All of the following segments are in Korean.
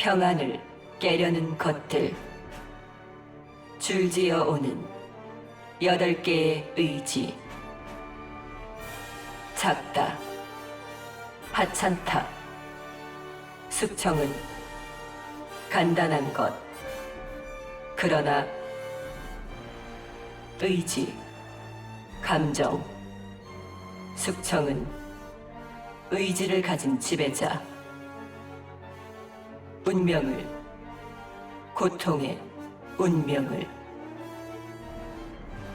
평안을 깨려는 것들, 줄지어 오는 8개의 의지. 작다, 하찮다. 숙청은 간단한 것. 그러나 의지, 감정. 숙청은 의지를 가진 지배자. 운명을, 고통의 운명을,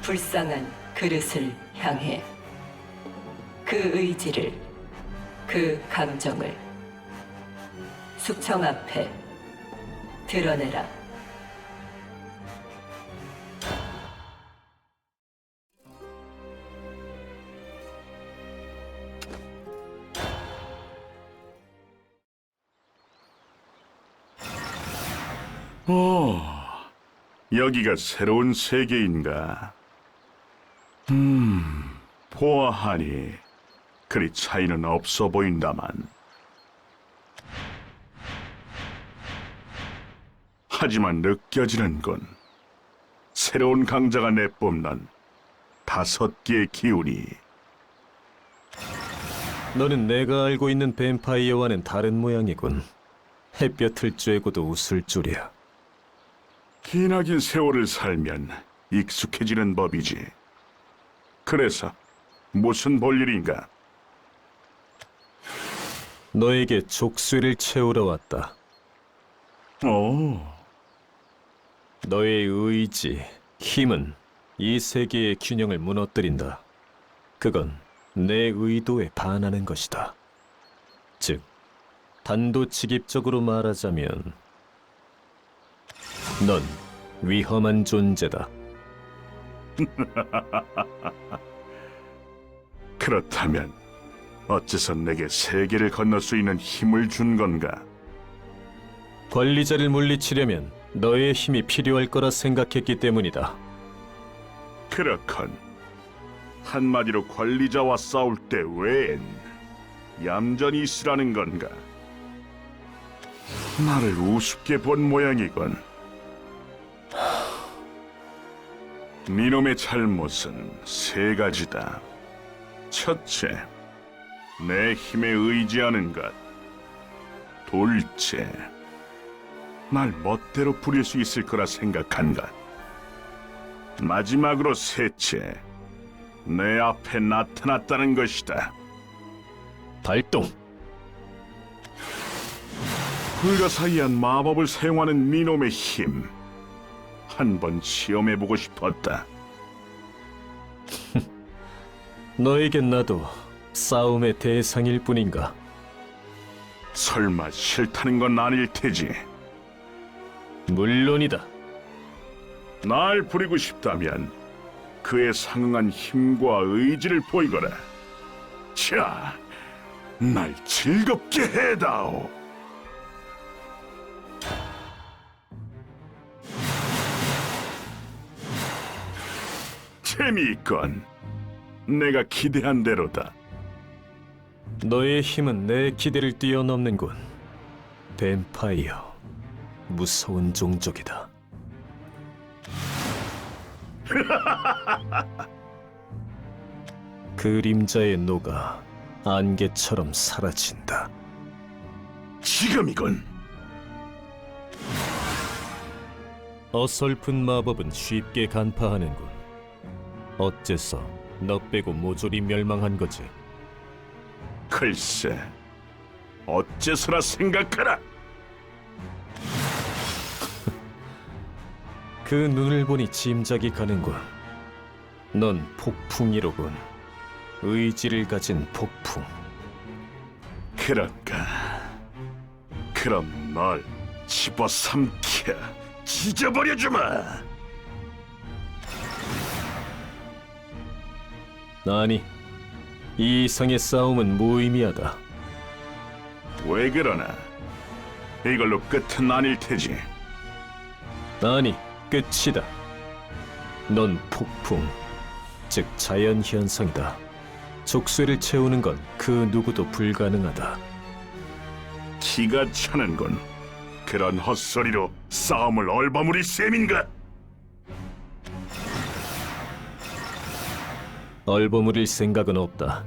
불쌍한 그릇을 향해 그 의지를, 그 감정을 숙청 앞에 드러내라. 여기가 새로운 세계인가? 보아하니 그리 차이는 없어 보인다만. 하지만 느껴지는군. 새로운 강자가 내뿜는 5개의 기운이. 너는 내가 알고 있는 뱀파이어와는 다른 모양이군. 햇볕을 쬐고도 웃을 줄이야. 기나긴 세월을 살면 익숙해지는 법이지. 그래서 무슨 볼일인가? 너에게 족쇄를 채우러 왔다. 오, 너의 의지, 힘은 이 세계의 균형을 무너뜨린다. 그건 내 의도에 반하는 것이다. 즉, 단도직입적으로 말하자면 넌 위험한 존재다. 그렇다면 어째서 내게 세계를 건널 수 있는 힘을 준 건가? 관리자를 물리치려면 너의 힘이 필요할 거라 생각했기 때문이다. 그렇건 한마디로 관리자와 싸울 때 웬 얌전히 있으라는 건가? 나를 우습게 본 모양이군. 니놈의 잘못은 3가지다. 첫째, 내 힘에 의지하는 것. 둘째, 날 멋대로 부릴 수 있을 거라 생각한 것. 마지막으로 셋째, 내 앞에 나타났다는 것이다. 발동! 불가사의한 마법을 사용하는 니놈의 힘. 한번 시험해보고 싶었다. 너에겐 나도 싸움의 대상일 뿐인가? 설마 싫다는 건 아닐 테지. 물론이다. 날 부리고 싶다면 그에 상응한 힘과 의지를 보이거라. 자, 날 즐겁게 해다오. 재미있건. 내가 기대한 대로다. 너의 힘은 내 기대를 뛰어넘는군. 뱀파이어, 무서운 종족이다. 그림자의 노가 안개처럼 사라진다. 지금이군. 어설픈 마법은 쉽게 간파하는군. 어째서 너 빼고 모조리 멸망한 거지? 글쎄, 어째서라 생각하라. 그 눈을 보니 짐작이 가는군. 넌 폭풍이로군. 의지를 가진 폭풍. 그런가? 그럼 널 집어삼켜 찢어버려주마. 아니, 이 이상의 싸움은 무의미하다. 왜 그러나? 이걸로 끝은 아닐 테지. 아니, 끝이다. 넌 폭풍, 즉 자연현상이다. 족쇄를 채우는 건 그 누구도 불가능하다. 기가 차는군. 그런 헛소리로 싸움을 얼버무릴 셈인가? 얼버무릴 생각은 없다.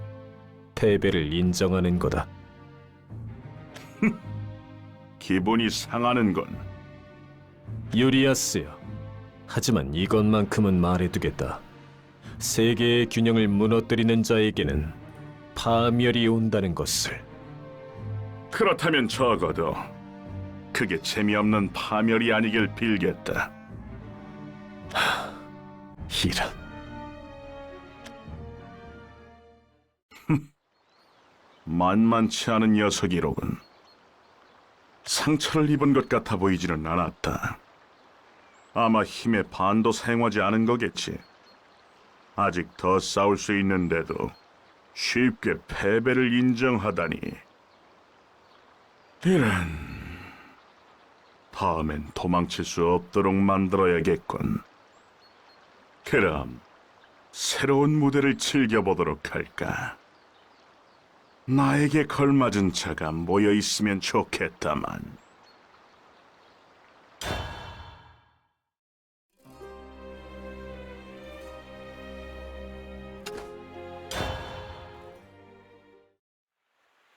패배를 인정하는 거다. 기분이 상하는 건 유리아스여. 하지만 이것만큼은 말해두겠다. 세계의 균형을 무너뜨리는 자에게는 파멸이 온다는 것을. 그렇다면 적어도 그게 재미없는 파멸이 아니길 빌겠다. 이런. 만만치 않은 녀석이로군. 상처를 입은 것 같아 보이지는 않았다. 아마 힘의 반도 사용하지 않은 거겠지. 아직 더 싸울 수 있는데도 쉽게 패배를 인정하다니. 이런... 다음엔 도망칠 수 없도록 만들어야겠군. 그럼 새로운 무대를 즐겨보도록 할까? 나에게 걸맞은 자가 모여 있으면 좋겠다만.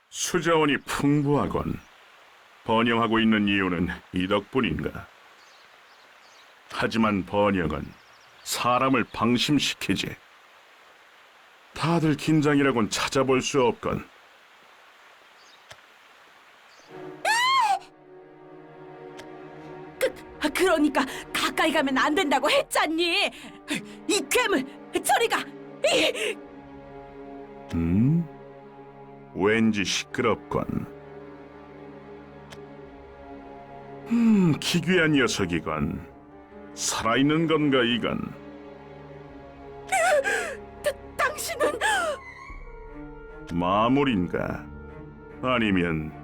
수자원이 풍부하건. 번영하고 있는 이유는 이 덕분인가? 하지만 번영은 사람을 방심시키지. 다들 긴장이라곤 찾아볼 수 없건. 그러니까 가까이 가면 안 된다고 했잖니. 이 괴물, 저리 가. 왠지 시끄럽건. 기괴한 녀석이건. 살아있는 건가 이건? 당신은 마물인가? 아니면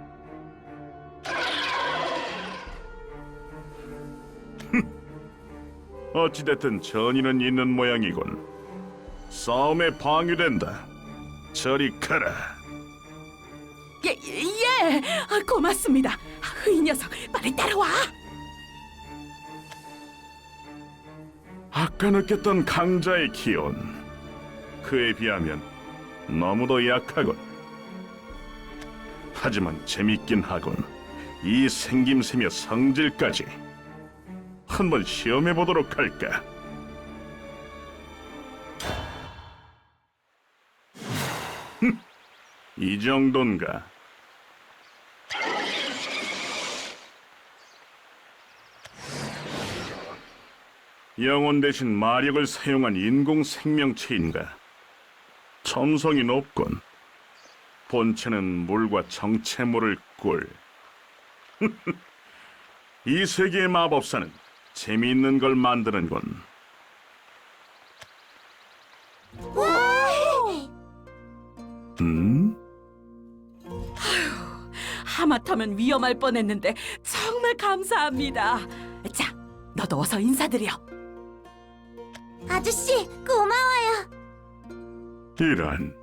어찌됐든 전의는 있는 모양이군. 싸움에 방해된다. 저리 가라. 예, 고맙습니다. 이 녀석, 빨리 따라와. 아까 느꼈던 강자의 기운, 그에 비하면 너무도 약하군. 하지만 재밌긴 하군. 이 생김새며 성질까지. 한번 시험해보도록 할까? 이 정도인가? 영혼 대신 마력을 사용한 인공 생명체인가? 점성이 높군. 본체는 물과 정체모를 꿀. 이 세계의 마법사는 재미있는 걸 만드는군. 하마터면 위험할 뻔했는데 정말 감사합니다. 자, 너도 어서 인사드려. 아저씨, 고마워요. 이런.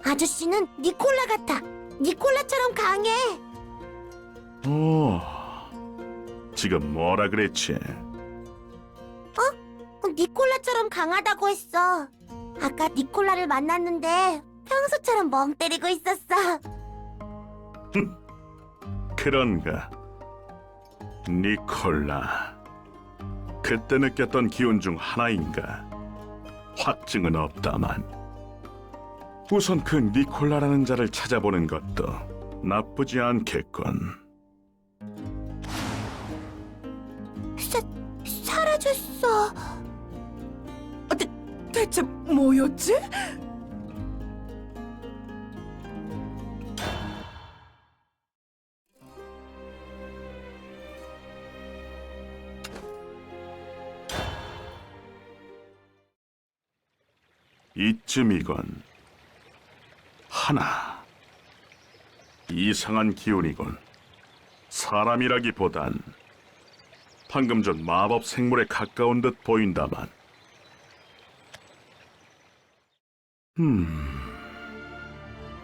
아저씨는 니콜라 같아. 니콜라처럼 강해. 오, 지금 뭐라 그랬지? 니콜라처럼 강하다고 했어. 아까 니콜라를 만났는데 평소처럼 멍 때리고 있었어. 그런가? 니콜라. 그때 느꼈던 기운 중 하나인가? 확증은 없다만. 우선 그 니콜라라는 자를 찾아보는 것도 나쁘지 않겠군. 사라졌어. 대체 뭐였지? 이쯤이건. 하나. 이상한 기운이군. 사람이라기보단 방금 전 마법 생물에 가까운 듯 보인다만.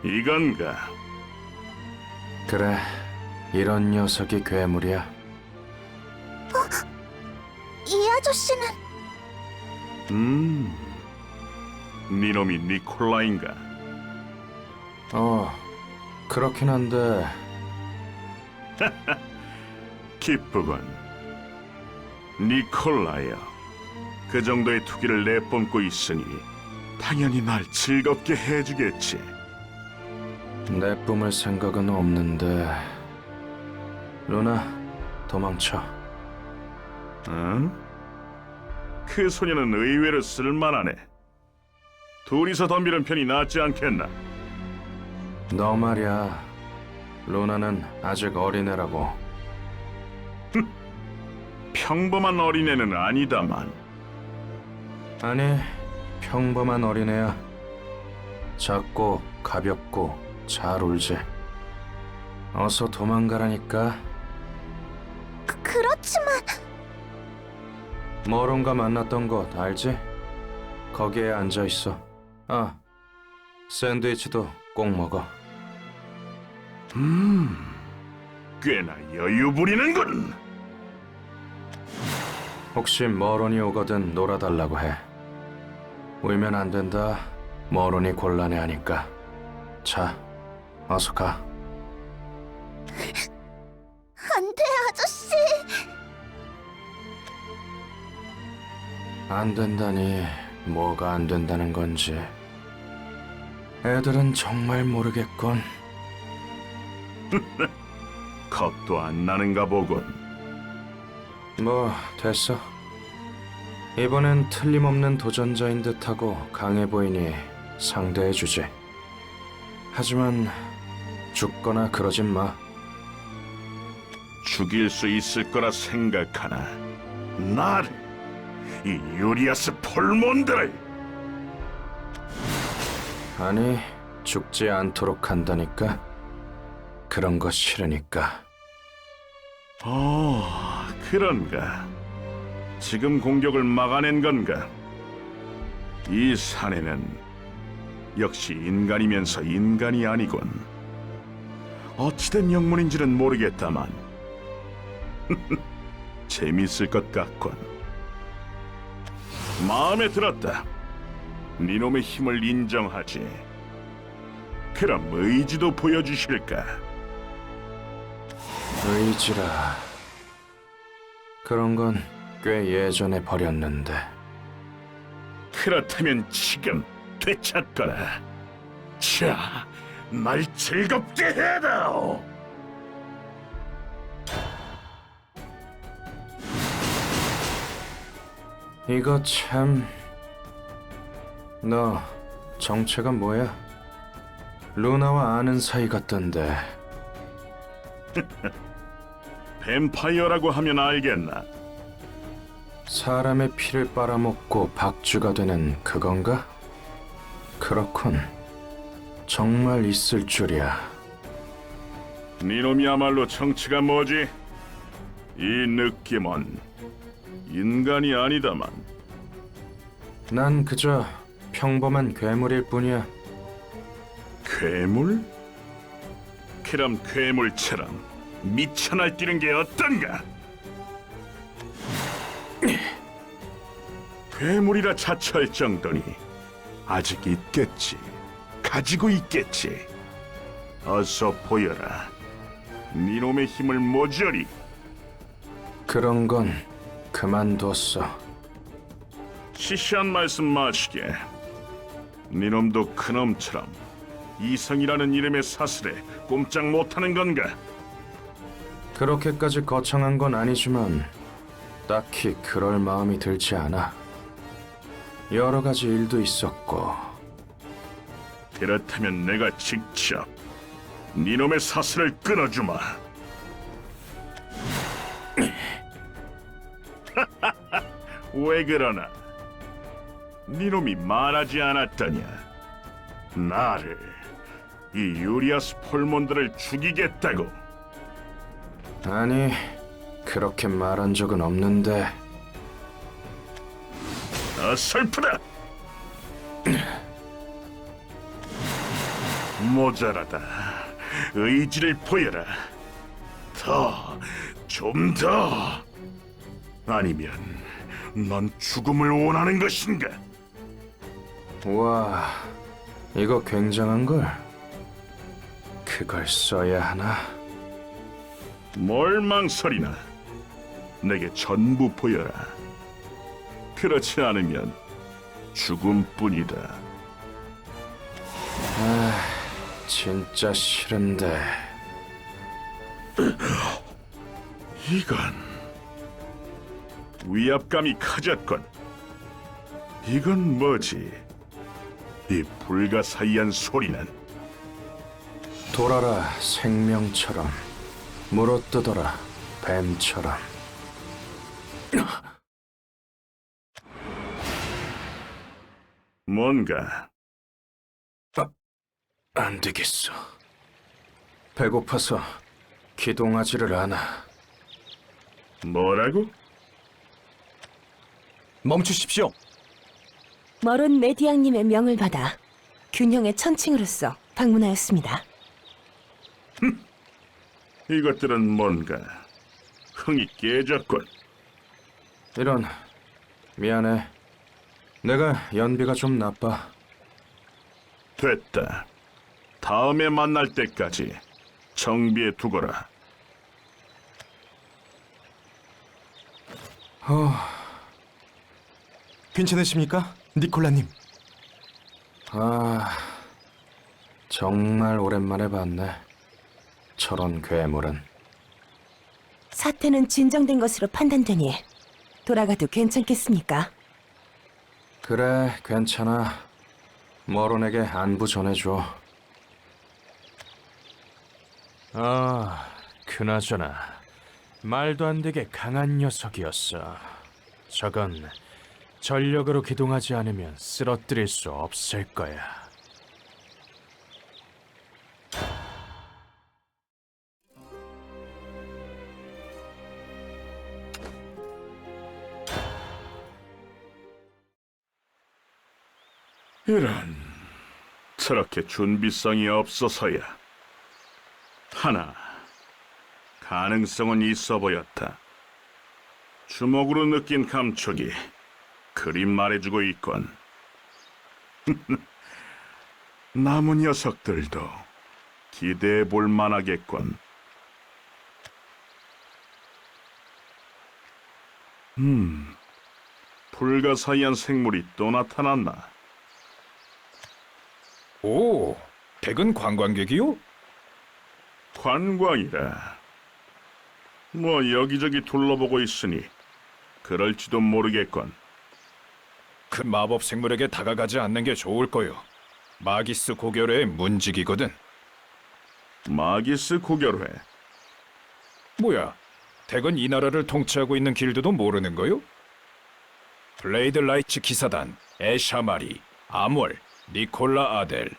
이건가? 그래, 이런 녀석이 괴물이야. 이 아저씨는 니놈이 니콜라인가? 그렇긴 한데 기쁘군. 니콜라여, 그 정도의 투기를 내뿜고 있으니 당연히 날 즐겁게 해주겠지. 내뿜을 생각은 없는데. 루나, 도망쳐. 응? 그 소녀는 의외로 쓸만하네. 둘이서 덤비는 편이 낫지 않겠나? 너 말이야. 루나는 아직 어린애라고. 평범한 어린애는 아니다만. 아니, 평범한 어린애야. 작고 가볍고 잘 울지. 어서 도망가라니까. 그렇지만 머론가 만났던 곳 알지? 거기에 앉아 있어. 샌드위치도 꼭 먹어. 꽤나 여유 부리는군. 혹시 머론이 오거든 놀아달라고 해. 울면 안 된다. 머론이 곤란해하니까. 자, 어서 가. 안 돼, 아저씨. 안 된다니 뭐가 안 된다는 건지. 애들은 정말 모르겠군. 겁도 안 나는가 보군. 뭐 됐어. 이번엔 틀림없는 도전자인 듯하고 강해 보이니 상대해주지. 하지만 죽거나 그러진 마. 죽일 수 있을 거라 생각하나? 나를, 이 유리아스 폴몬드를. 아니, 죽지 않도록 한다니까. 그런 거 싫으니까. 그런가. 지금 공격을 막아낸 건가? 이 사내는 역시 인간이면서 인간이 아니군. 어찌된 영문인지는 모르겠다만 재밌을 것 같군. 마음에 들었다. 니놈의 힘을 인정하지. 그럼 의지도 보여주실까? 의지라. 그런 건 꽤 예전에 버렸는데. 그렇다면 지금 되찾거라. 자, 날 즐겁게 해다오. 이거 참... 너 정체가 뭐야? 루나와 아는 사이 같던데. 뱀파이어라고 하면 알겠나? 사람의 피를 빨아먹고 박쥐가 되는 그건가? 그렇군. 정말 있을 줄이야. 니놈이야말로 정체가 뭐지? 이 느낌은 인간이 아니다만. 난 그저 평범한 괴물일 뿐이야. 괴물? 그럼 괴물처럼 미쳐 날뛰는 게 어떤가? 괴물이라 자처할 정도니 아직 있겠지. 가지고 있겠지. 어서 보여라. 니놈의 힘을 모조리. 그런 건 그만뒀어. 시시한 말씀 마시게. 니놈도 그놈처럼 이성이라는 이름의 사슬에 꼼짝 못하는 건가? 그렇게까지 거창한 건 아니지만 딱히 그럴 마음이 들지 않아. 여러 가지 일도 있었고. 그렇다면 내가 직접 니놈의 사슬을 끊어주마. 왜 그러나? 니놈이 말하지 않았더냐? 나를, 이 유리아스 폴몬드를 죽이겠다고. 아니, 그렇게 말한 적은 없는데. 어설프다. 모자라다. 의지를 보여라. 더, 좀 더. 아니면 넌 죽음을 원하는 것인가? 와, 이거 굉장한 걸. 그걸 써야 하나? 뭘 망설이나? 내게 전부 보여라. 그렇지 않으면 죽음뿐이다. 진짜 싫은데. 이건 위압감이 커졌군. 이건 뭐지? 이 불가사의한 소리는 돌아라 생명처럼, 물어뜯어라 뱀처럼. 뭔가 안 되겠어. 배고파서 기동하지를 않아. 뭐라고? 멈추십시오. 머론 메디앙님의 명을 받아 균형의 천칭으로서 방문하였습니다. 이것들은 뭔가 흥이 깨졌군. 이런, 미안해. 내가 연비가 좀 나빠. 됐다. 다음에 만날 때까지 정비해 두거라. 괜찮으십니까, 니콜라님? 아, 정말 오랜만에 봤네. 저런 괴물은. 사태는 진정된 것으로 판단되니 돌아가도 괜찮겠습니까? 그래, 괜찮아. 머론에게 안부 전해줘. 그나저나 말도 안 되게 강한 녀석이었어. 저건 전력으로 기동하지 않으면 쓰러뜨릴 수 없을 거야. 이런, 저렇게 준비성이 없어서야. 하나, 가능성은 있어 보였다. 주먹으로 느낀 감촉이 그림 말해주고 있건. 남은 녀석들도 기대해 볼 만하겠군. 불가사의한 생물이 또 나타났나? 오, 댁은 관광객이요? 관광이라. 뭐 여기저기 둘러보고 있으니 그럴지도 모르겠건. 그 마법 생물에게 다가가지 않는 게 좋을 거요. 마기스 고결회의 문직이거든. 마기스 고결회. 뭐야, 댁은 이 나라를 통치하고 있는 길드도 모르는 거요? 블레이드 라이츠 기사단, 에샤마리, 아몰, 니콜라 아델,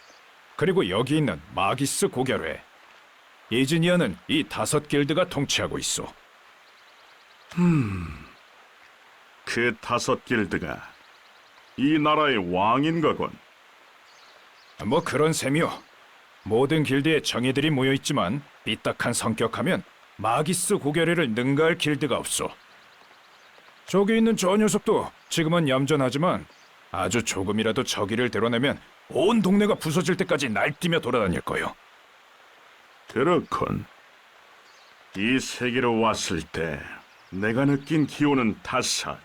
그리고 여기 있는 마기스 고결회. 이즈니아는 이 5 길드가 통치하고 있어. 그 5 길드가 이 나라의 왕인 거군. 뭐 그런 셈이요. 모든 길드에 정예들이 모여 있지만 삐딱한 성격하면 마기스 고결회를 능가할 길드가 없어. 저기 있는 저 녀석도 지금은 얌전하지만 아주 조금이라도 저기를 드러내면 온 동네가 부서질 때까지 날뛰며 돌아다닐 거요. 그렇군. 이 세계로 왔을 때 내가 느낀 기운은 5.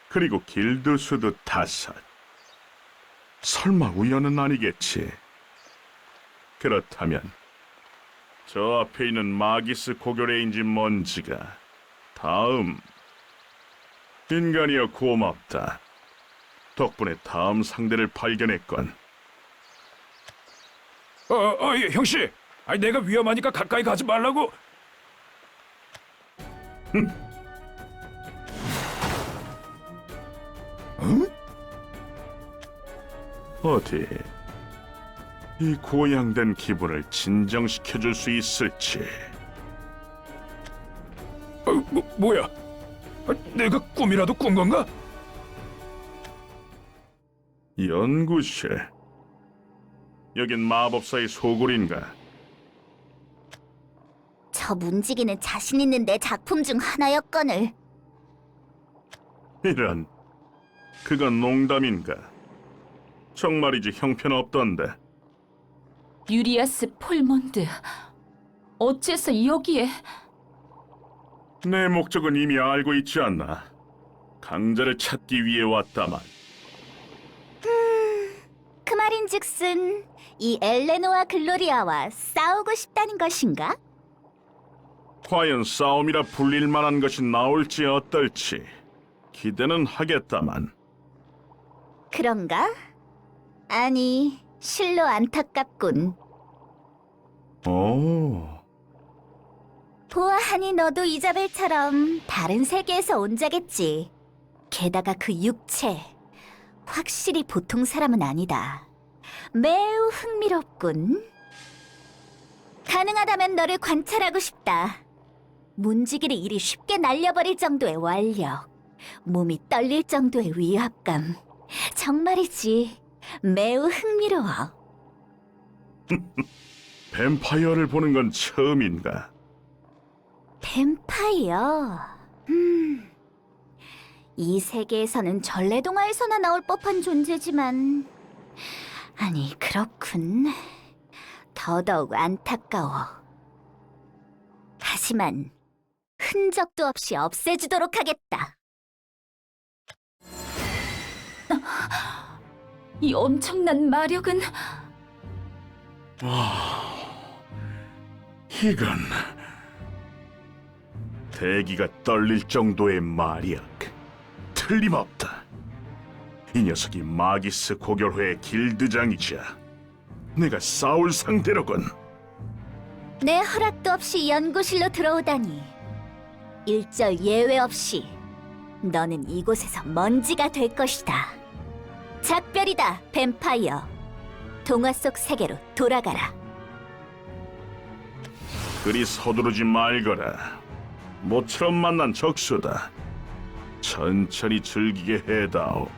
그리고 길드 수도 5. 설마 우연은 아니겠지. 그렇다면 저 앞에 있는 마기스 고결회인지 뭔지가 다음. 인간이여 고맙다. 덕분에 다음 상대를 발견했건. 예, 형씨, 내가 위험하니까 가까이 가지 말라고. 어디 이 고양된 기분을 진정시켜줄 수 있을지. 뭐야? 내가 꿈이라도 꾼 건가? 연구실. 여긴 마법사의 소굴인가? 저 문지기는 자신 있는 내 작품 중 하나였거늘. 이런, 그건 농담인가? 정말이지 형편없던데. 유리아스 폴몬드. 어째서 여기에? 내 목적은 이미 알고 있지 않나? 강자를 찾기 위해 왔다만. 그 말인즉슨 이 엘레노와 글로리아와 싸우고 싶다는 것인가? 과연 싸움이라 불릴 만한 것이 나올지 어떨지 기대는 하겠다만. 그런가? 아니, 실로 안타깝군. 오, 보아하니 너도 이자벨처럼 다른 세계에서 온 자겠지. 게다가 그 육체, 확실히 보통 사람은 아니다. 매우 흥미롭군. 가능하다면 너를 관찰하고 싶다. 문지기를 이리 쉽게 날려버릴 정도의 완력, 몸이 떨릴 정도의 위압감. 정말이지, 매우 흥미로워. 뱀파이어를 보는 건 처음인가? 뱀파이어. 이 세계에서는 전래동화에서나 나올 법한 존재지만, 아니, 그렇군. 더더욱 안타까워. 하지만 흔적도 없이 없애주도록 하겠다. 이 엄청난 마력은 이건 대기가 떨릴 정도의 마력. 틀림없다. 이 녀석이 마기스 고결회의 길드장이자 내가 싸울 상대로군. 내 허락도 없이 연구실로 들어오다니. 일절 예외 없이 너는 이곳에서 먼지가 될 것이다. 작별이다, 뱀파이어. 동화 속 세계로 돌아가라. 그리 서두르지 말거라. 모처럼 만난 적수다. 천천히 즐기게 해다오.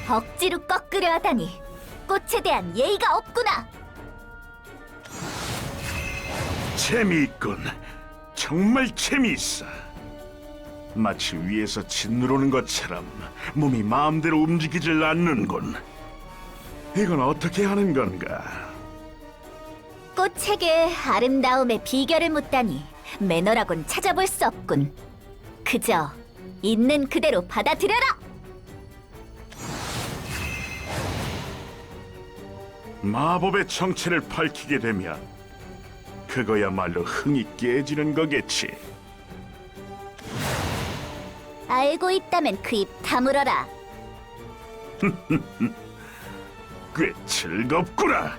억지로 꺾으려 하다니 꽃에 대한 예의가 없구나. 재미있군. 정말 재미있어. 마치 위에서 짓누르는 것처럼 몸이 마음대로 움직이질 않는군. 이건 어떻게 하는 건가? 꽃에게 아름다움의 비결을 묻다니 매너라곤 찾아볼 수 없군. 그저 있는 그대로 받아들여라. 마법의 정체를 밝히게 되면 그거야말로 흥이 깨지는 거겠지. 알고 있다면 그 입 다물어라. 꽤 즐겁구나.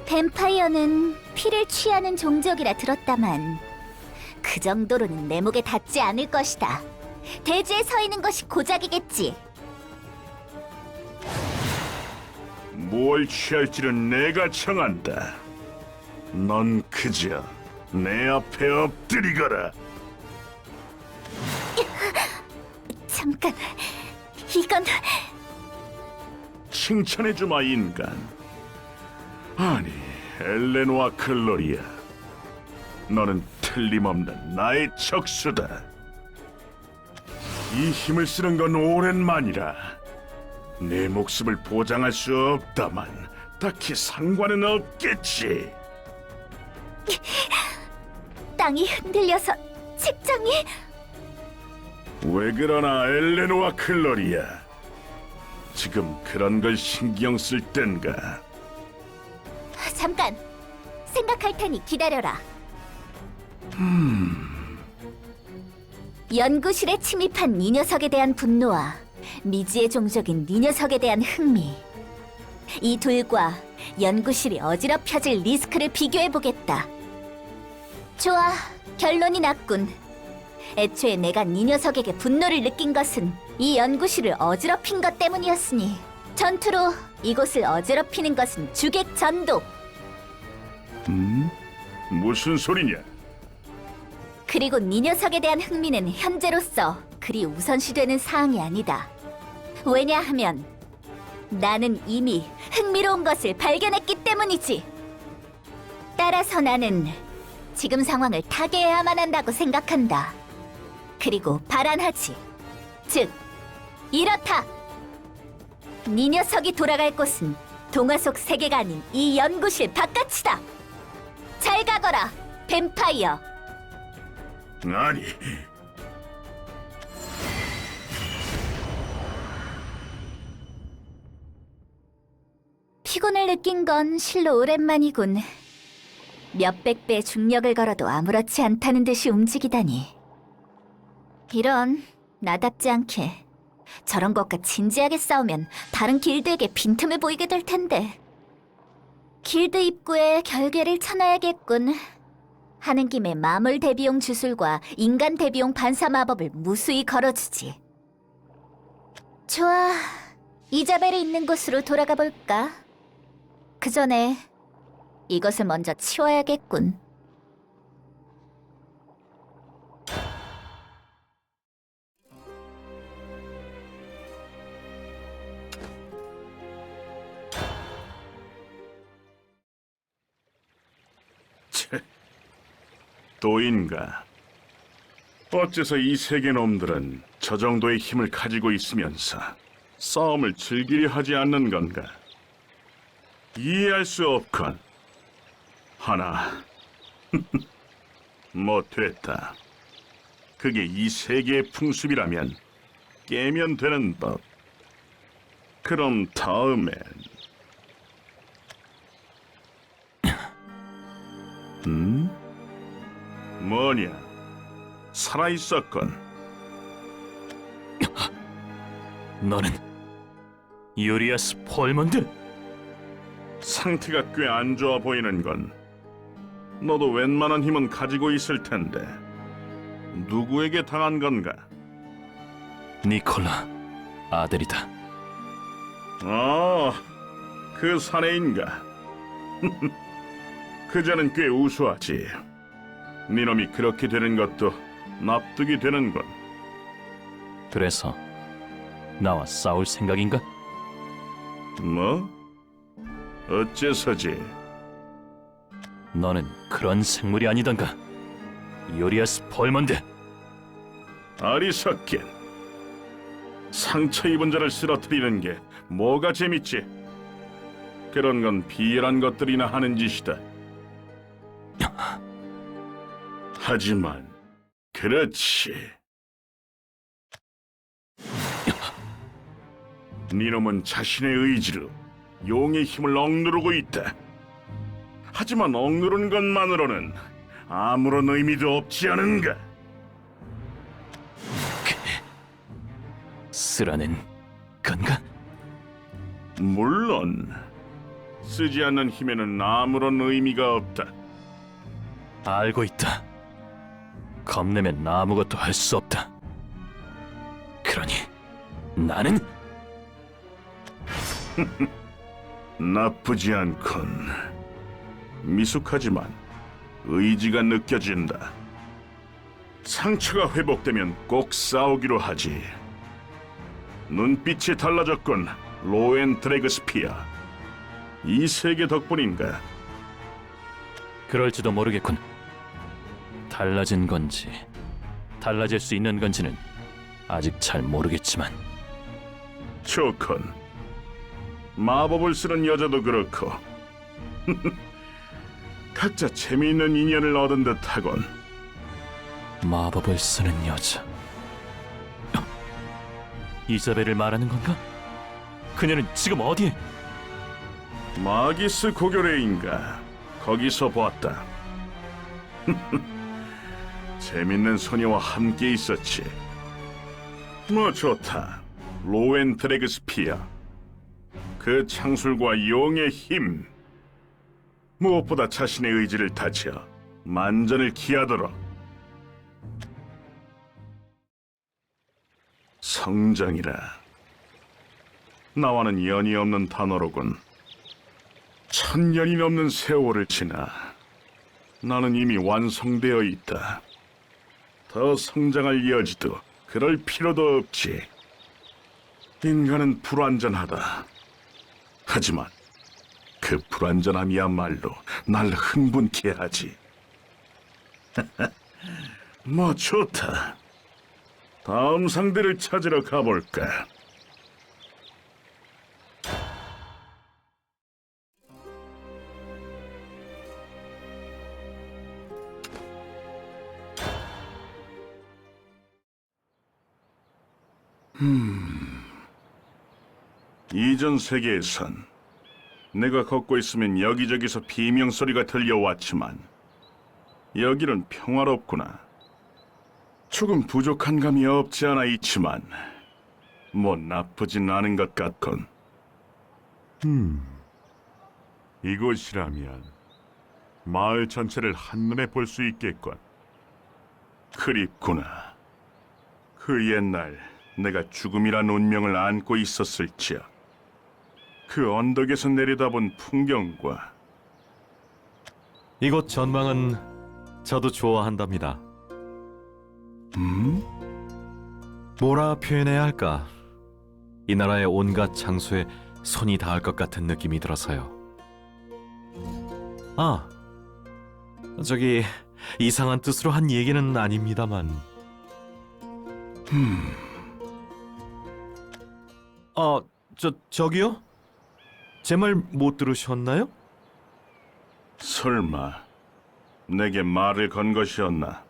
뱀파이어는 피를 취하는 종족이라 들었다만 그 정도로는 내 목에 닿지 않을 것이다. 대지에 서 있는 것이 고작이겠지. 뭘 취할지는 내가 정한다. 넌 그저 내 앞에 엎드리거라. 잠깐, 이건... 칭찬해주마, 인간. 아니, 엘레노와 글로리아, 너는 틀림없는 나의 적수다. 이 힘을 쓰는 건 오랜만이라 내 목숨을 보장할 수 없다만 딱히 상관은 없겠지. 땅이 흔들려서 책장이... 왜 그러나, 엘레노와 글로리아. 지금 그런 걸 신경 쓸 땐가? 잠깐, 생각할 테니 기다려라. 연구실에 침입한 이 녀석에 대한 분노와 미지의 종족인 이 녀석에 대한 흥미, 이 둘과 연구실이 어지럽혀질 리스크를 비교해보겠다. 좋아, 결론이 났군. 애초에 내가 이 녀석에게 분노를 느낀 것은 이 연구실을 어지럽힌 것 때문이었으니 전투로 이곳을 어지럽히는 것은 주객전도. 무슨 소리냐? 그리고 이 녀석에 대한 흥미는 현재로서 그리 우선시되는 사항이 아니다. 왜냐하면 나는 이미 흥미로운 것을 발견했기 때문이지. 따라서 나는 지금 상황을 타개해야만 한다고 생각한다. 그리고 발언하지. 즉, 이렇다. 네 녀석이 돌아갈 곳은 동화 속 세계가 아닌 이 연구실 바깥이다. 잘 가거라, 뱀파이어. 아니, 피곤을 느낀 건 실로 오랜만이군. 몇백 배 중력을 걸어도 아무렇지 않다는 듯이 움직이다니. 이런, 나답지 않게. 저런 것과 진지하게 싸우면 다른 길드에게 빈틈을 보이게 될 텐데. 길드 입구에 결계를 쳐놔야겠군. 하는 김에 마물 대비용 주술과 인간 대비용 반사 마법을 무수히 걸어주지. 좋아, 이자벨이 있는 곳으로 돌아가 볼까? 그 전에 이것을 먼저 치워야겠군. 또인가? 어째서 이 세계 놈들은 저 정도의 힘을 가지고 있으면서 싸움을 즐기려 하지 않는 건가? 이해할 수 없건. 하나, 뭐 됐다. 그게 이 세계의 풍습이라면 깨면 되는 법. 그럼 다음엔 뭐냐? 살아있었건. 너는 유리아스 폴먼드? 상태가 꽤 안 좋아 보이는 건 너도 웬만한 힘은 가지고 있을 텐데 누구에게 당한 건가? 니콜라 아들이다. 그 사내인가? 그자는 꽤 우수하지. 네놈이 그렇게 되는 것도 납득이 되는군. 그래서 나와 싸울 생각인가? 뭐? 어째서지? 너는 그런 생물이 아니던가. 유리아스 폴먼드. 어리석긴. 상처 입은 자를 쓰러뜨리는 게 뭐가 재밌지? 그런 건 비열한 것들이나 하는 짓이다. 하지만 그렇지. 네놈은 자신의 의지로 용의 힘을 억누르고 있다. 하지만 억누르는 것만으로는 아무런 의미도 없지 않은가? 쓰라는 건가? 물론 쓰지 않는 힘에는 아무런 의미가 없다. 알고 있다. 겁내면 아무것도 할 수 없다. 그러니 나는 나쁘지 않군. 미숙하지만 의지가 느껴진다. 상처가 회복되면 꼭 싸우기로 하지. 눈빛이 달라졌군, 로엔 드래그스피어. 이 세계 덕분인가? 그럴지도 모르겠군. 달라진 건지 달라질 수 있는 건지는 아직 잘 모르겠지만. 좋군. 마법을 쓰는 여자도 그렇고 각자 재미있는 인연을 얻은 듯하군. 마법을 쓰는 여자. 이자벨을 말하는 건가? 그녀는 지금 어디에? 마기스 고교레인가? 거기서 보았다. 재밌는 소녀와 함께 있었지. 뭐 좋다. 로엔 드래그스피어. 그 창술과 용의 힘. 무엇보다 자신의 의지를 다져 만전을 기하도록. 성장이라. 나와는 연이 없는 단어로군. 1000년이 넘는 세월을 지나 나는 이미 완성되어 있다. 더 성장할 여지도 그럴 필요도 없지. 인간은 불완전하다. 하지만 그 불완전함이야말로 날 흥분케 하지. 뭐 좋다. 다음 상대를 찾으러 가볼까? 이전 세계에선 내가 걷고 있으면 여기저기서 비명소리가 들려왔지만 여기는 평화롭구나. 조금 부족한 감이 없지 않아 있지만 뭐 나쁘진 않은 것 같건. 이곳이라면 마을 전체를 한눈에 볼 수 있겠군. 그립구나. 그 옛날 내가 죽음이란 운명을 안고 있었을지야. 그 언덕에서 내려다본 풍경과 이곳 전망은 저도 좋아한답니다. 뭐라 표현해야 할까? 이 나라의 온갖 장소에 손이 닿을 것 같은 느낌이 들어서요. 아, 저기 이상한 뜻으로 한 얘기는 아닙니다만. 저기요? 제 말 못 들으셨나요? 설마 내게 말을 건 것이었나?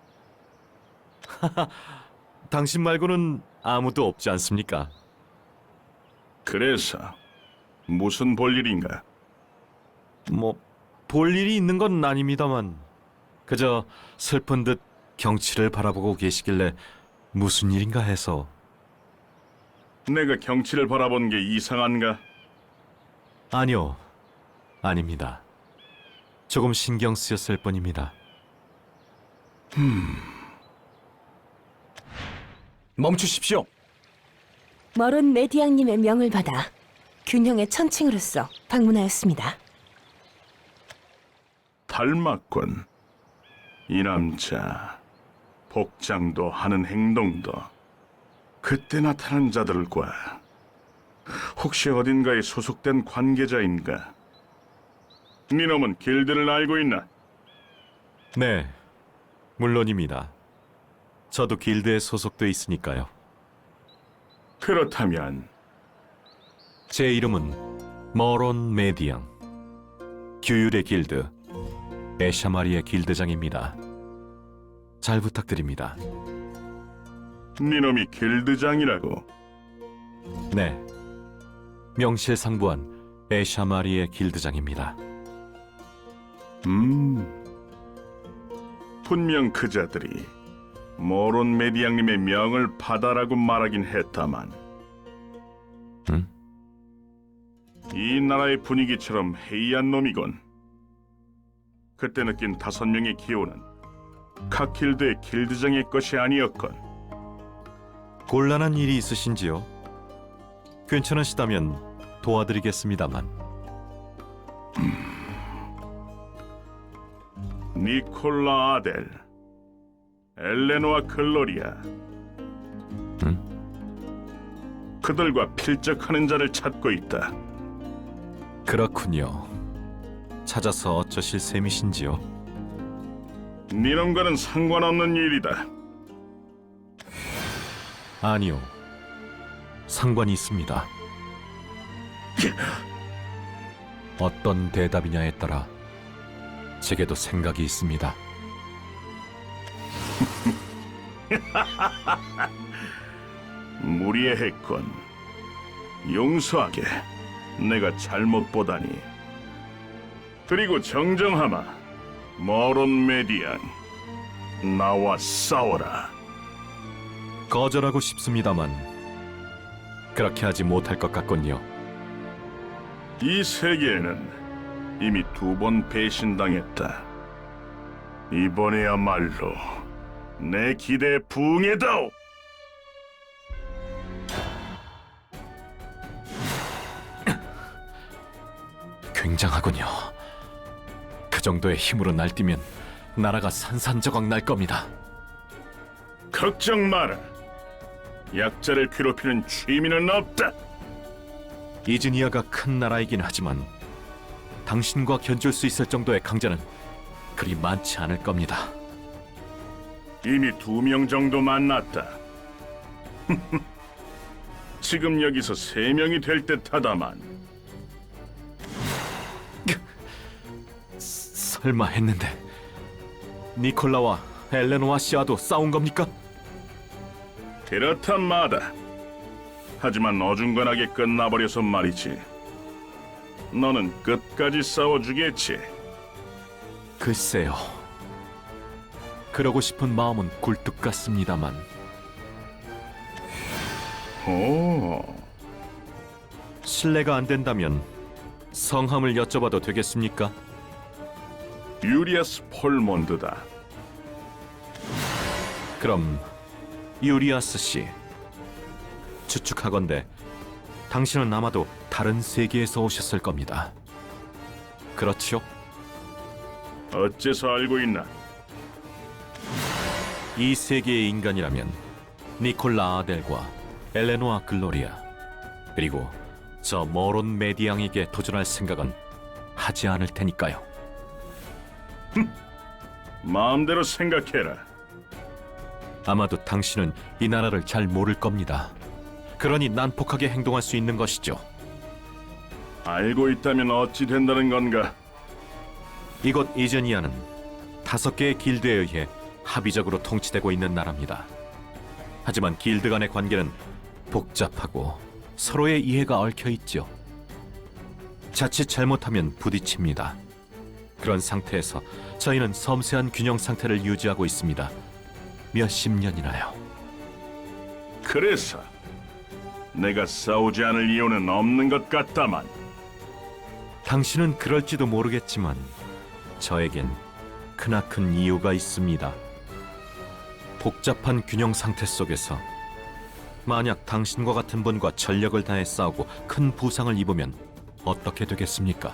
당신 말고는 아무도 없지 않습니까? 그래서 무슨 볼일인가? 뭐 볼 일이 있는 건 아닙니다만 그저 슬픈 듯 경치를 바라보고 계시길래 무슨 일인가 해서. 내가 경치를 바라본 게 이상한가? 아니요, 아닙니다. 조금 신경 쓰였을 뿐입니다. 멈추십시오. 머론 메디앙님의 명을 받아 균형의 천칭으로서 방문하였습니다. 닮았군. 이 남자 복장도 하는 행동도 그때 나타난 자들과 혹시 어딘가에 소속된 관계자인가? 니놈은 길드를 알고 있나? 네, 물론입니다. 저도 길드에 소속돼 있으니까요. 그렇다면 제 이름은 머론 메디앙, 규율의 길드 에샤마리의 길드장입니다. 잘 부탁드립니다. 니놈이 길드장이라고? 네, 명실상부한 에샤마리의 길드장입니다. 분명 그 자들이 모론 메디앙님의 명을 받아라고 말하긴 했다만 이 나라의 분위기처럼 해이한 놈이군. 그때 느낀 5명의 기호는 각 길드의 길드장의 것이 아니었건. 곤란한 일이 있으신지요? 괜찮으시다면 도와드리겠습니다만. 니콜라 아델, 엘레노아 글로리아, 그들과 필적하는 자를 찾고 있다. 그렇군요. 찾아서 어쩌실 셈이신지요? 니놈과는 상관없는 일이다. 아니요, 상관이 있습니다. 어떤 대답이냐에 따라 제게도 생각이 있습니다. 무리했군. 용서하게. 내가 잘못 보다니. 그리고 정정하마. 머론 메디안, 나와 싸워라. 거절하고 싶습니다만 그렇게 하지 못할 것 같군요. 이 세계에는 이미 2번 배신당했다. 이번에야말로 내 기대에 부응해다오. 굉장하군요. 그 정도의 힘으로 날뛰면 나라가 산산조각 날 겁니다. 걱정 마라. 약자를 괴롭히는 취미는 없다. 이즈니아가 큰 나라이긴 하지만 당신과 견줄 수 있을 정도의 강자는 그리 많지 않을 겁니다. 이미 2명 정도 만났다. 지금 여기서 3명이 될 듯하다만. 설마 했는데 니콜라와 엘레노아 씨와도 싸운 겁니까? 그렇단 마다. 하지만 어중간하게 끝나버려서 말이지. 너는 끝까지 싸워주겠지. 글쎄요. 그러고 싶은 마음은 굴뚝 같습니다만. 오, 실례가 안 된다면 성함을 여쭤봐도 되겠습니까? 유리아스 폴몬드다. 그럼 유리아스 씨, 추측하건대 당신은 아마도 다른 세계에서 오셨을 겁니다. 그렇지요? 어째서 알고 있나? 이 세계의 인간이라면 니콜라 아델과 엘레노아 글로리아 그리고 저 머론 메디앙에게 도전할 생각은 하지 않을 테니까요. 마음대로 생각해라. 아마도 당신은 이 나라를 잘 모를 겁니다. 그러니 난폭하게 행동할 수 있는 것이죠. 알고 있다면 어찌 된다는 건가? 이곳 이즈니아는 5개의 길드에 의해 합의적으로 통치되고 있는 나라입니다. 하지만 길드 간의 관계는 복잡하고 서로의 이해가 얽혀 있죠. 자칫 잘못하면 부딪힙니다. 그런 상태에서 저희는 섬세한 균형 상태를 유지하고 있습니다. 몇십 년이나요. 그래서 내가 싸우지 않을 이유는 없는 것 같다만. 당신은 그럴지도 모르겠지만 저에겐 크나큰 이유가 있습니다. 복잡한 균형 상태 속에서 만약 당신과 같은 분과 전력을 다해 싸우고 큰 부상을 입으면 어떻게 되겠습니까?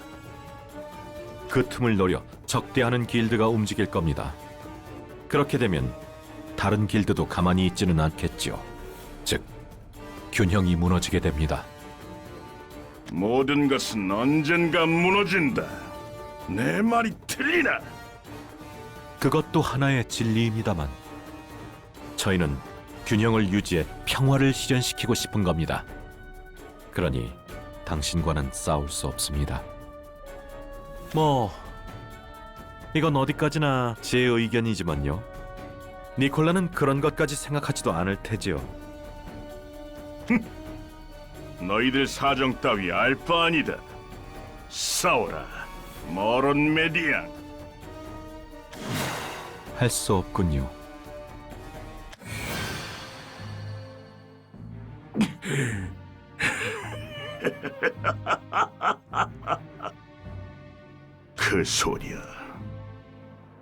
그 틈을 노려 적대하는 길드가 움직일 겁니다. 그렇게 되면 다른 길드도 가만히 있지는 않겠죠. 즉, 균형이 무너지게 됩니다. 모든 것은 언젠가 무너진다. 내 말이 틀리나? 그것도 하나의 진리입니다만 저희는 균형을 유지해 평화를 실현시키고 싶은 겁니다. 그러니 당신과는 싸울 수 없습니다. 이건 어디까지나 제 의견이지만요. 니콜라는 그런 것까지 생각하지도 않을 테지요. 너희들 사정 따위 알 바 아니다. 싸워라, 머론 메디안. 할 수 없군요. 그 소리야.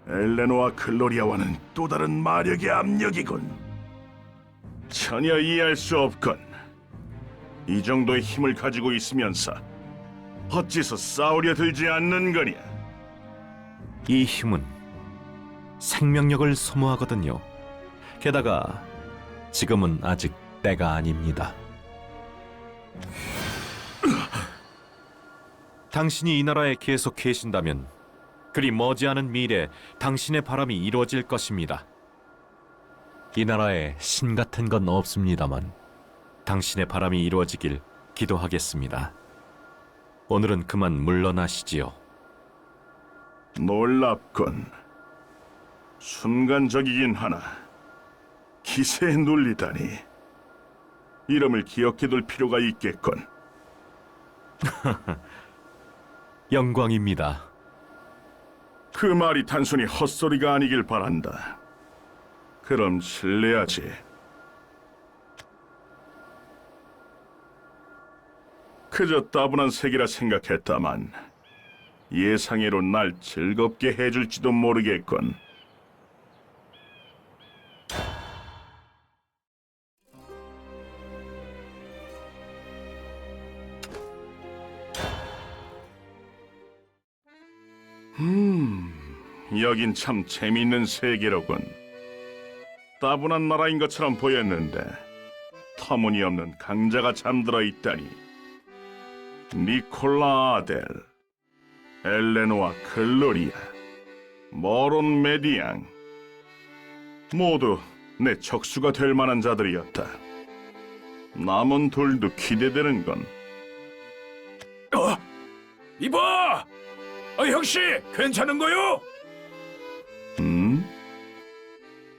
엘레노와 글로리아와는 또 다른 마력의 압력이군. 전혀 이해할 수 없건. 이 정도의 힘을 가지고 있으면서 어째서 싸우려 들지 않는 거냐? 이 힘은 생명력을 소모하거든요. 게다가 지금은 아직 때가 아닙니다. 당신이 이 나라에 계속 계신다면 그리 머지않은 미래에 당신의 바람이 이루어질 것입니다. 이 나라에 신 같은 건 없습니다만 당신의 바람이 이루어지길 기도하겠습니다. 오늘은 그만 물러나시지요. 놀랍군. 순간적이긴 하나 기세에 눌리다니. 이름을 기억해둘 필요가 있겠군. 영광입니다. 그 말이 단순히 헛소리가 아니길 바란다. 그럼 실례하지. 그저 따분한 색이라 생각했다만 예상외로 날 즐겁게 해줄지도 모르겠군. 여긴 참 재미있는 세계로군. 따분한 나라인 것처럼 보였는데 터무니없는 강자가 잠들어 있다니. 니콜라 아델, 엘레노아 글로리아, 머론 메디앙 모두 내 적수가 될 만한 자들이었다. 남은 둘도 기대되는 건 이봐! 형씨, 괜찮은 거요?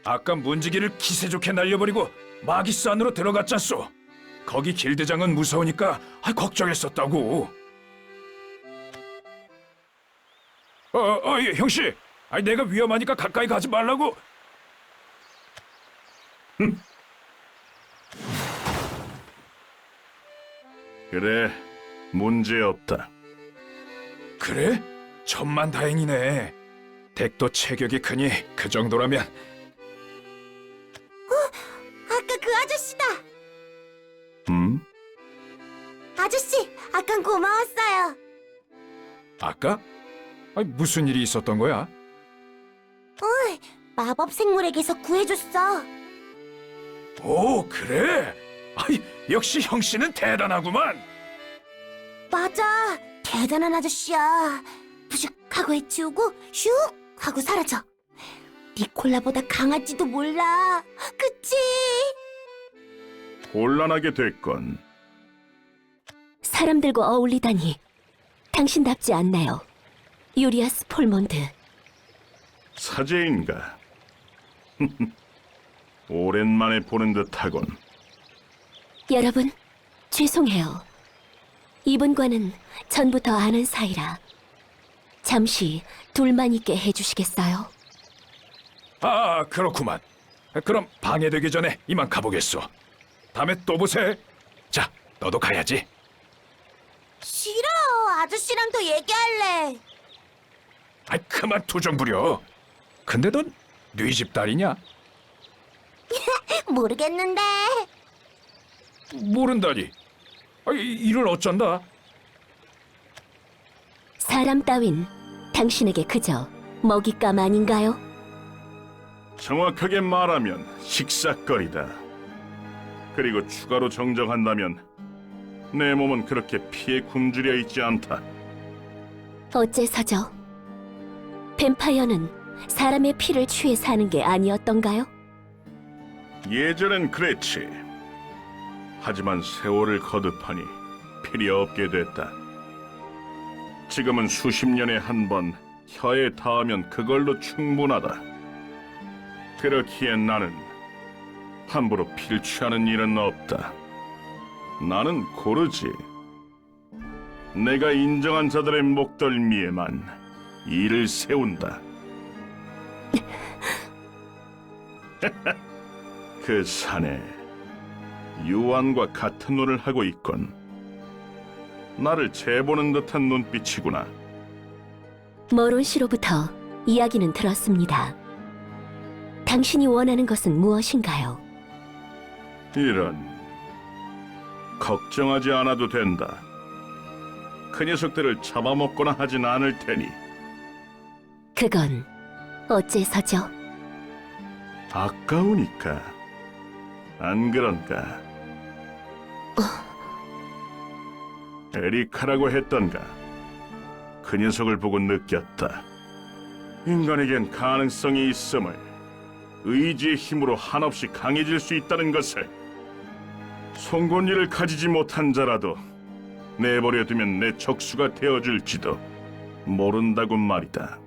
아까 문지기를 기세 좋게 날려버리고 마기스 안으로 들어갔잖소. 거기 길대장은 무서우니까 걱정했었다고. 형씨, 내가 위험하니까 가까이 가지 말라고. 그래, 문제없다. 그래? 천만다행이네. 덱도 체격이 크니 그 정도라면. 아까 그 아저씨다. 아저씨, 아깐 고마웠어요. 아까? 무슨 일이 있었던 거야? 마법 생물에게서 구해줬어. 오, 그래? 역시 형씨는 대단하구만. 맞아, 대단한 아저씨야. 부식 하고 해치우고 슉 하고 사라져. 니콜라보다 강할지도 몰라. 그치? 곤란하게 됐건. 사람들과 어울리다니 당신답지 않나요? 유리아스 폴몬드. 사제인가? 오랜만에 보는 듯하군. 여러분, 죄송해요. 이분과는 전부터 아는 사이라 잠시 둘만 있게 해주시겠어요? 그렇구만. 그럼 방해되기 전에 이만 가보겠소. 다음에 또 보세. 자, 너도 가야지. 싫어, 아저씨랑 더 얘기할래. 그만 투정 부려. 근데 넌 네 집 딸이냐? 모르겠는데. 모른다니. 이를 어쩐다? 사람 따윈 당신에게 그저 먹잇감 아닌가요? 정확하게 말하면 식사거리다. 그리고 추가로 정정한다면 내 몸은 그렇게 피에 굶주려 있지 않다. 어째서죠? 뱀파이어는 사람의 피를 취해 사는 게 아니었던가요? 예전엔 그랬지. 하지만 세월을 거듭하니 필요 없게 됐다. 지금은 수십 년에 한 번 혀에 닿으면 그걸로 충분하다. 그렇기에 나는 함부로 피를 취하는 일은 없다. 나는 고르지. 내가 인정한 자들의 목덜미에만 일을 세운다. 그 사내 유한과 같은 눈을 하고 있건. 나를 재보는 듯한 눈빛이구나. 머론 씨로부터 이야기는 들었습니다. 당신이 원하는 것은 무엇인가요? 이런. 걱정하지 않아도 된다. 그 녀석들을 잡아먹거나 하진 않을 테니. 그건 어째서죠? 아까우니까. 안 그런가? 에리카라고 했던가? 그 녀석을 보고 느꼈다. 인간에겐 가능성이 있음을, 의지의 힘으로 한없이 강해질 수 있다는 것을. 송곳니를 가지지 못한 자라도 내버려두면 내 적수가 되어줄지도 모른다고 말이다.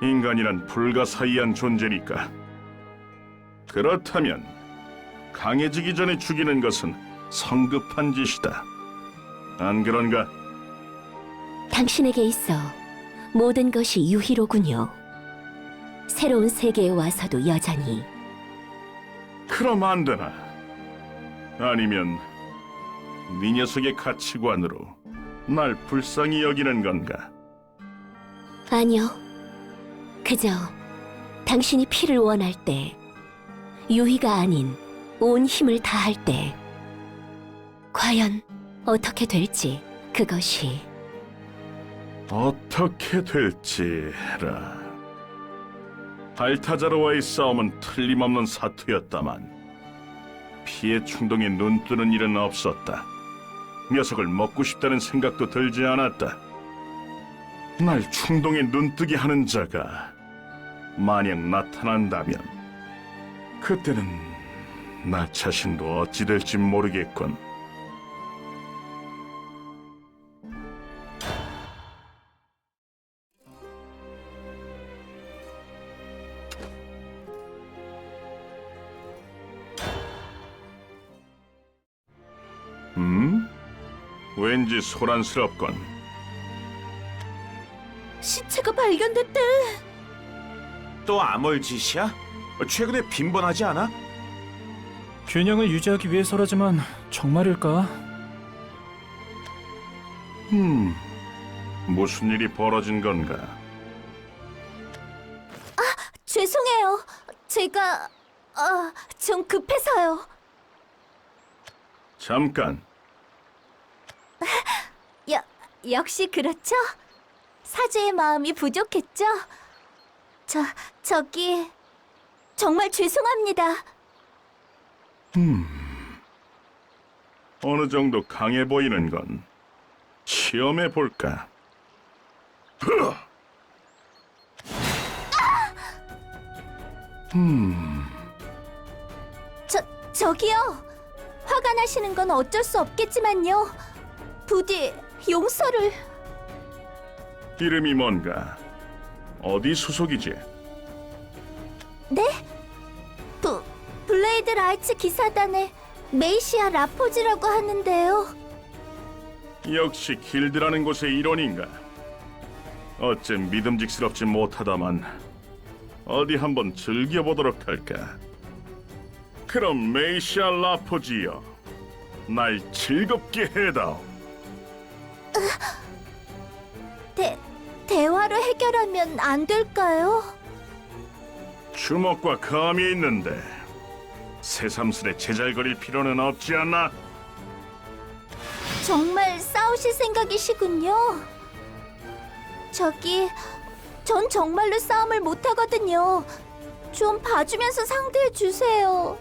인간이란 불가사의한 존재니까. 그렇다면 강해지기 전에 죽이는 것은 성급한 짓이다. 안 그런가? 당신에게 있어 모든 것이 유희로군요. 새로운 세계에 와서도 여전히. 그럼 안 되나? 아니면 네 녀석의 가치관으로 날 불쌍히 여기는 건가? 아니요. 그저 당신이 피를 원할 때, 유희가 아닌 온 힘을 다할 때 과연 어떻게 될지, 그것이. 어떻게 될지라. 발타자르와의 싸움은 틀림없는 사투였다만 피해 충동에 눈뜨는 일은 없었다. 녀석을 먹고 싶다는 생각도 들지 않았다. 날 충동에 눈뜨게 하는 자가 만약 나타난다면 그때는 나 자신도 어찌 될지 모르겠군. 왠지 소란스럽군. 시체가 발견됐대. 또 아몰 짓이야? 최근에 빈번하지 않아? 균형을 유지하기 위해서라지만 정말일까? 무슨 일이 벌어진 건가? 죄송해요. 제가 좀 급해서요. 잠깐. 역시 그렇죠? 사죄의 마음이 부족했죠? 저기 정말 죄송합니다. 어느 정도 강해 보이는 건 시험해 볼까? 저기요. 화가 나시는 건 어쩔 수 없겠지만요. 부디 용서를. 이름이 뭔가? 어디 소속이지? 네? 블레이드 라이츠 기사단의 메이시아 라포즈라고 하는데요. 역시 길드라는 곳의 일원인가? 어쩜 믿음직스럽지 못하다만 어디 한번 즐겨보도록 할까? 그럼 메이시아 라포지여, 날 즐겁게 해다오. 대화로 해결하면 안 될까요? 주먹과 검이 있는데 새삼스레 제잘거릴 필요는 없지 않나? 정말 싸우실 생각이시군요. 전 정말로 싸움을 못하거든요. 좀 봐주면서 상대해 주세요.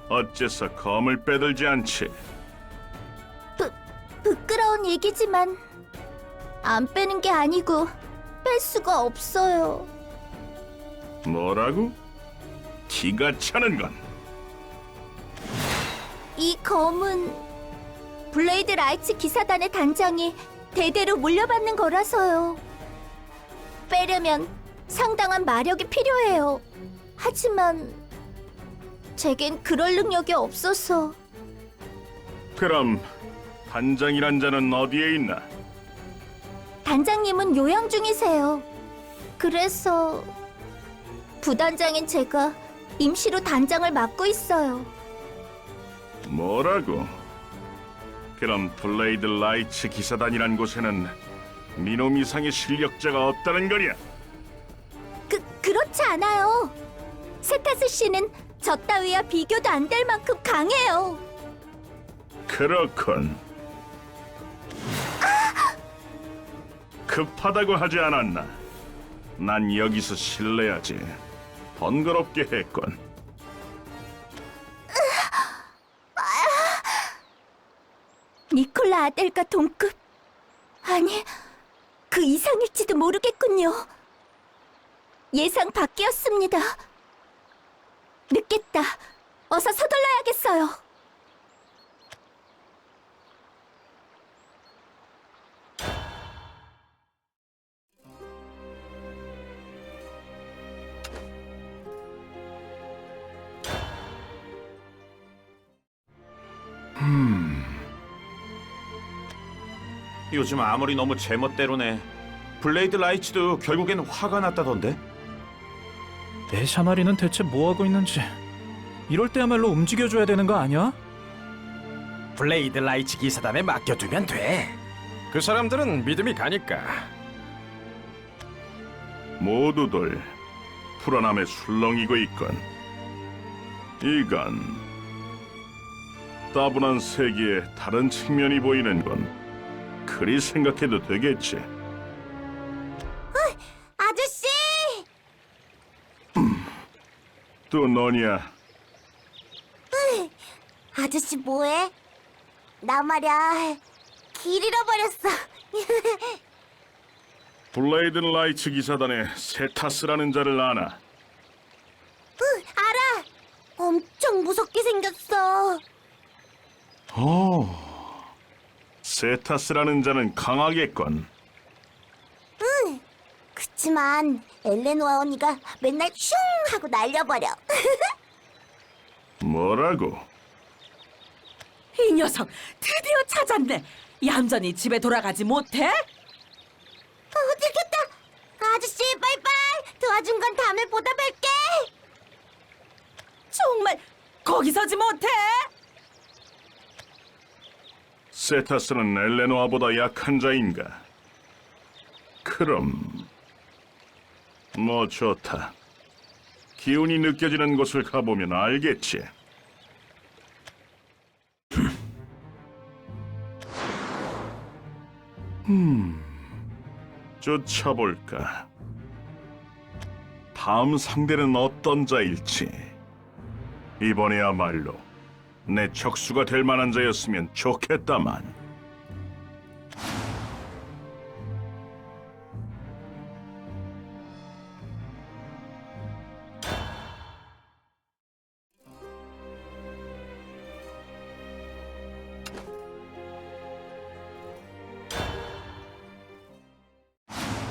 어째서 검을 빼들지 않지? 부끄러운 얘기지만 안 빼는 게 아니고 뺄 수가 없어요. 뭐라고? 티가 차는건 이 검은 블레이드 라이츠 기사단의 단장이 대대로 물려받는 거라서요. 빼려면 상당한 마력이 필요해요. 하지만 제겐 그럴 능력이 없어서. 그럼 단장이란 자는 어디에 있나? 단장님은 요양 중이세요. 그래서 부단장인 제가 임시로 단장을 맡고 있어요. 뭐라고? 그럼 블레이드 라이츠 기사단이란 곳에는 미놈 이상의 실력자가 없다는 거냐? 그렇지 않아요. 세타스 씨는 저 따위와 비교도 안 될 만큼 강해요. 그렇군. 급하다고 하지 않았나? 난 여기서 실례하지. 번거롭게 했군. 니콜라 아델과 동급? 아니, 그 이상일지도 모르겠군요. 예상 밖이었습니다. 늦겠다. 어서 서둘러야겠어요. 요즘 아무리 너무 제멋대로네. 블레이드 라이츠도 결국엔 화가 났다던데? 내 샤마리는 대체 뭐하고 있는지 이럴 때야말로 움직여줘야 되는 거 아니야? 블레이드 라이츠 기사단에 맡겨두면 돼. 그 사람들은 믿음이 가니까. 모두들 불안함에 술렁이고 있건. 이건 따분한 세계의 다른 측면이 보이는 건 그리 생각해도 되겠지. 또 너냐? 아저씨 뭐해? 나 말야 길 잃어버렸어. 블레이드 라이츠 기사단의 세타스라는 자를 아나? 알아. 엄청 무섭게 생겼어. 세타스라는 자는 강하겠건. 그치만 엘레노아 언니가 맨날 슝 하고 날려버려. 뭐라고? 이 녀석 드디어 찾았네. 얌전히 집에 돌아가지 못해? 들켰다. 아저씨 빠이빠이. 도와준 건 다음에 보답할게. 정말 거기 서지 못해? 세타스는 엘레노아보다 약한 자인가? 그럼 뭐 좋다. 기운이 느껴지는 곳을 가보면 알겠지. 쫓아볼까. 다음 상대는 어떤 자일지. 이번에야말로 내 적수가 될 만한 자였으면 좋겠다만.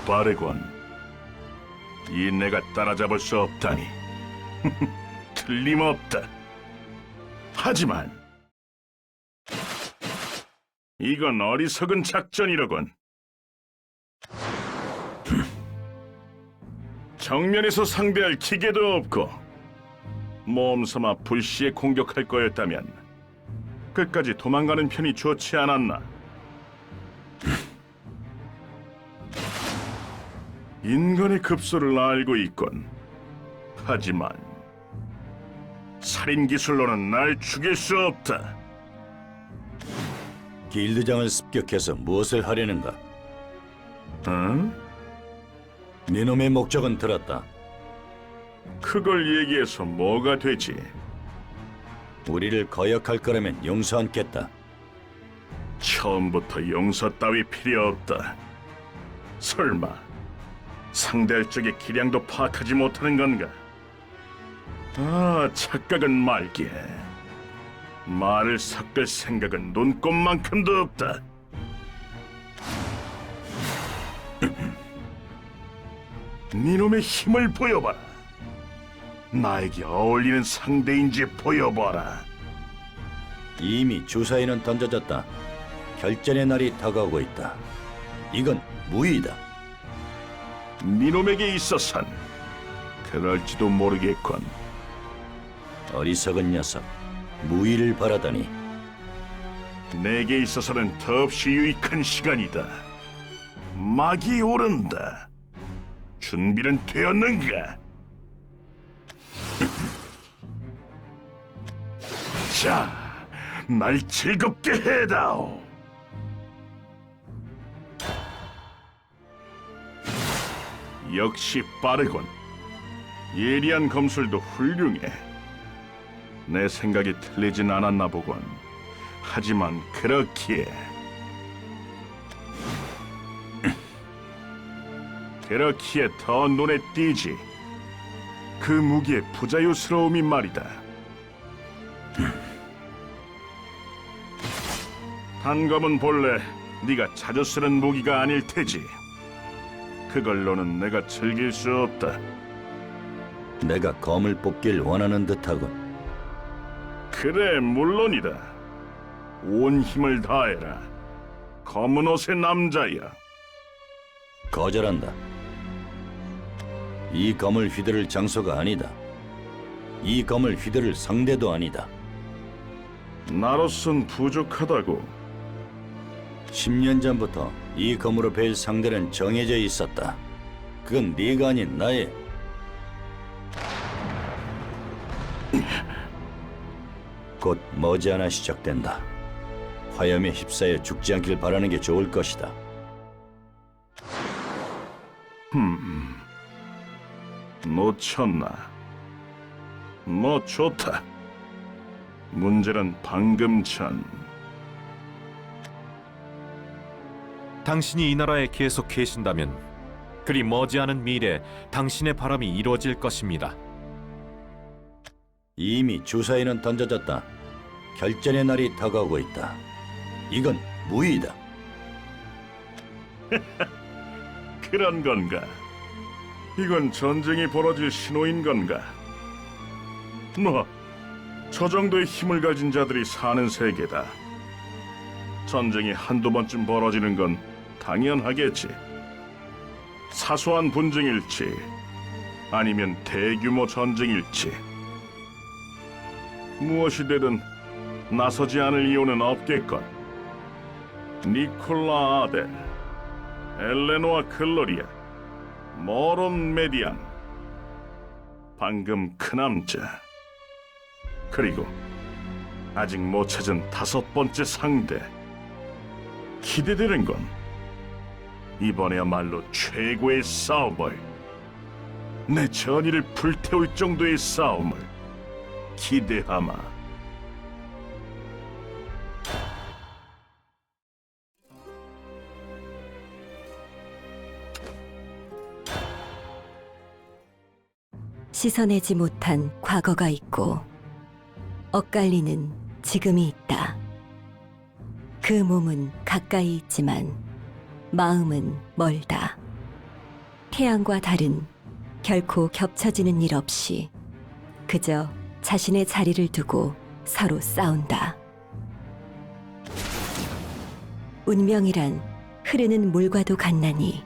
빠르군. 이 내가 따라잡을 수 없다니. 틀림없다. 하지만 이건 어리석은 작전이로군. 정면에서 상대할 기계도 없고 모험삼아 불시에 공격할 거였다면 끝까지 도망가는 편이 좋지 않았나. 인간의 급소를 알고 있군. 하지만 살인 기술로는 날 죽일 수 없다. 길드장을 습격해서 무엇을 하려는가? 응? 네놈의 목적은 들었다. 그걸 얘기해서 뭐가 되지? 우리를 거역할 거라면 용서 않겠다. 처음부터 용서 따위 필요 없다. 설마 상대할 적의 기량도 파악하지 못하는 건가? 아, 착각은 말게. 말을 섞을 생각은 눈꼽만큼도 없다. 네놈의 힘을 보여봐라. 나에게 어울리는 상대인지 보여봐라. 이미 주사위는 던져졌다. 결전의 날이 다가오고 있다. 이건 무의다. 네놈에게 있어선 그럴지도 모르겠군. 어리석은 녀석, 무의를 바라다니. 내게 있어서는 더없이 유익한 시간이다. 막이 오른다. 준비는 되었는가? 자, 날 즐겁게 해다오. 역시 빠르군. 예리한 검술도 훌륭해. 내 생각이 틀리진 않았나 보군. 하지만 그렇기에 더 눈에 띄지. 그 무기의 부자유스러움이 말이다. 단검은 본래 네가 자주 쓰는 무기가 아닐 테지. 그걸로는 내가 즐길 수 없다. 내가 검을 뽑길 원하는 듯하군. 그래, 물론이다. 온 힘을 다해라. 검은 옷의 남자야. 거절한다. 이 검을 휘두를 장소가 아니다. 이 검을 휘두를 상대도 아니다. 나로선 부족하다고. 10년 전부터 이 검으로 뵐 상대는 정해져 있었다. 그건 네가 아닌 나의. 곧 머지않아 시작된다. 화염에 휩싸여 죽지 않길 바라는 게 좋을 것이다. 놓쳤나? 뭐 좋다. 문제는 방금 전 당신이 이 나라에 계속 계신다면 그리 머지않은 미래에 당신의 바람이 이루어질 것입니다. 이미 주사위는 던져졌다. 결전의 날이 다가오고 있다. 이건 무의다. 그런 건가? 이건 전쟁이 벌어질 신호인 건가? 뭐, 저 정도의 힘을 가진 자들이 사는 세계다. 전쟁이 한두 번쯤 벌어지는 건 당연하겠지. 사소한 분쟁일지, 아니면 대규모 전쟁일지. 무엇이 되든 나서지 않을 이유는 없겠건. 니콜라 아델, 엘레노아 글로리아, 모론 메디안, 방금 그 남자, 그리고 아직 못 찾은 5번째 상대. 기대되는 건 이번에야말로 최고의 싸움을, 내 전의를 불태울 정도의 싸움을 기대하마. 씻어내지 못한 과거가 있고 엇갈리는 지금이 있다. 그 몸은 가까이 있지만 마음은 멀다. 태양과 달은 결코 겹쳐지는 일 없이 그저 자신의 자리를 두고 서로 싸운다. 운명이란 흐르는 물과도 같나니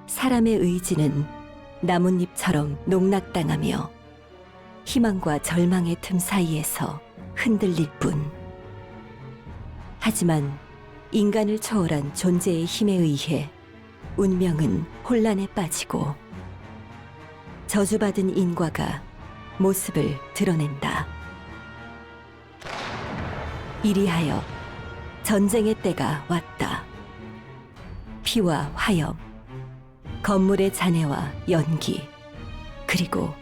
사람의 의지는 나뭇잎처럼 농락당하며 희망과 절망의 틈 사이에서 흔들릴 뿐. 하지만 인간을 초월한 존재의 힘에 의해 운명은 혼란에 빠지고 저주받은 인과가 모습을 드러낸다. 이리하여 전쟁의 때가 왔다. 피와 화염, 건물의 잔해와 연기, 그리고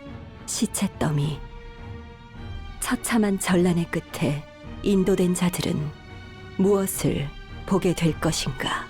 시체 더미. 처참한 전란의 끝에 인도된 자들은 무엇을 보게 될 것인가?